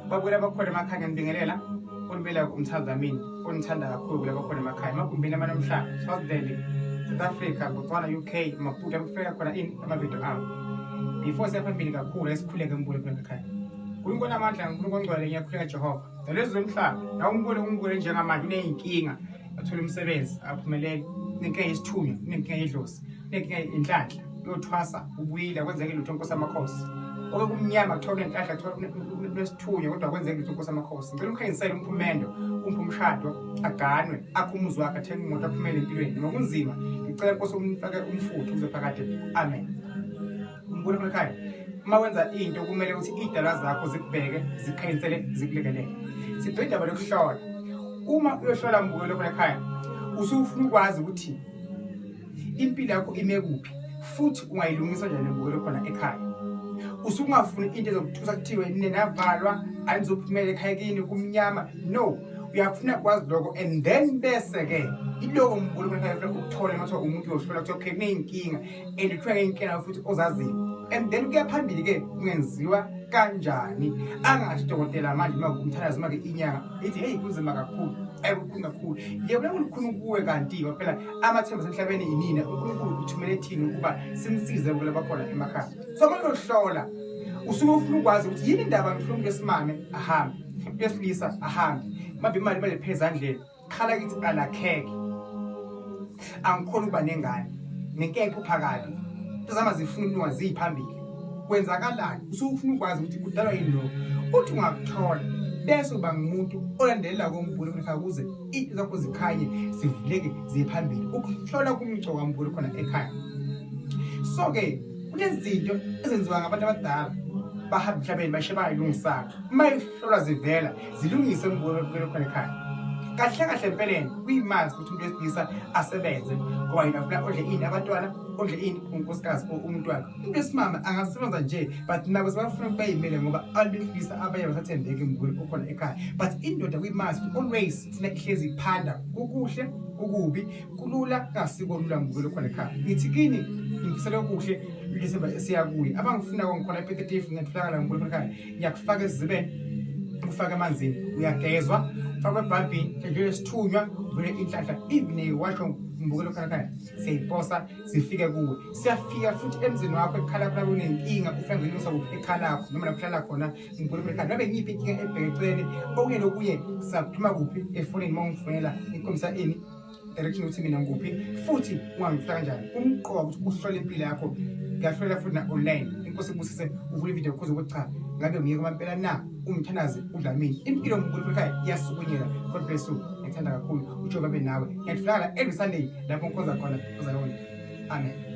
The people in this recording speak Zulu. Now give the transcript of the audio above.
babuyela bakhona emakhaya ngibingelela ulibela umthazamini onithanda kakhulu kula bakhona emakhaya emagumbini amanamhlanje South Delhi, South Africa, Botswana, UK, Maputo amfika khona amavidiyo abo. Before siyaphambili kakhulu esikhuleke umbulo khona ekhaya. UNkulunkulu amandla uNkulunkulu ongcwele ngiyakhuleka Jehova. Lezi zomhlaba la umbule njengamanje uneyinkinga athola umsebenzi aphumelele nenkinga yesithunywa nenkinga yedlozi nenkinga inhlanhla yothwasa ubuyila kwenzeke lutho Nkosi amakhosi. Oke kumnyama kuthola inhlanhla kuthola nesithunywa kodwa kwenzeke lutho Nkosi amakhosi. Ngicela umkhanyisele umphumendo umshado aganwe akhumuzi wakhe athenga imoto aphumele empilweni noma kunzima ngicela Nkosi umfake umfutho uze phakade amen. Umbule khona ekhaya uma wenza into kumele ukuthi idalwa zakho zikubheke zikhanyisele zikulekelele. Sidwe indaba lokuhlola. Uma uyohlola mbukelo khona ekhaya usufuna ukwazi ukuthi impilo yakho ime kuphi futhi ungayilungisa njani mbukelo khona ekhaya. Usungafuni into ezokuthusa kuthiwe nenavalwa anizophumela ekhaya kini kumnyama. No, uyafuna ukwazi lokho and then bese ke iloko mbukelo khona ekhaya ukuthola emathiwa umuntu uyohlola ukuthi okay kuneyinkinga and uthiwa ngeyinkinga futhi ozaziyo. And then kuya phambili ke kungenziwa kanjani angathi dokotela manje makumthalaza make inyanga ithi hey kunzima kakhulu ayikukhulu kakhulu yebo kukhulu kuwe kanti phela amathemba semhlabeni inina uNkulunkulu uthumele thini ukuba sinisize ukule bakhona emakhaya. So manje uhlola usuke ufuna ukwazi ukuthi yini indaba ngifuna umuntu esimame ahambe besilisa ahambe mabe imali bale phezandleni khala kithi alakheke angikhona ukuba nengane nenkenke uphakade zama zifuna inwa ziphambili kwenzakalani usufuna ukwazi ukuthi kudalwa yini lo uthi ungakuthola bese uba ngumuntu olandelela kombulo khona ukuze into zakho zikhanye zivuleke ziphambili ukuhlola kumgcoka umbulo khona ekhaya. So ke kunezinto ezenziwa ngabantu abadala bahamba emhlabeni basheba ilungisana mayihlola zivela zilungise umbulo khona ekhaya. Kahle kahle empeleni kuyimali ukuthi umuntu wesilisa asebenze ngoba yena ufuna odle ini abantwana odle ini unkosikazi umuntu wakhe. Umuntu wesimama angasebenza nje but nabo sebafuna bayimele ngoba abesilisa abaye basathembeke umbulo okhona ekhaya. But indoda kuyimali always funa ihlezi iphanda ukuhle ukubi kulula ngasiko lula umbulo okhona ekhaya. Ngithi kini ngifisela okuhle lisemba siyakuya abangifuna kongikhona epetitive ngiyatholakala umbulo okhona ekhaya ngiyakufaka ezibeni ufaka emanzini uyagezwa fakwe ebhalvini nje isithunywa vele inhlanhla even washwa mbukelo khona khaya siyayiposa sifike kuwe siyafika futhi emzini wakho ekhala khona kunenkinga ufuna ngelungisa kuphi ekhala lakho noma laphala khona mbukelo khona nabe ngiphi inkinga ebhekecene okuye lokuye saphuma kuphi efonini mawungifonela inkomisa ini direction ukuthi mina nguphi futhi ungangifika kanjani umqoka ukuthi uhlole impilo yakho ngiyahlola futhi na online. Inkosi ibusise uvule video because ukuthi cha ngabe ngiyeke kwampela na umthanazi uDlamini impilo mbukelo ekhaya iyasukunyela. God bless you ngithanda kakhulu uJehova abe nawe ngiyatholakala every Sunday lapho nkonza khona uzayona amen.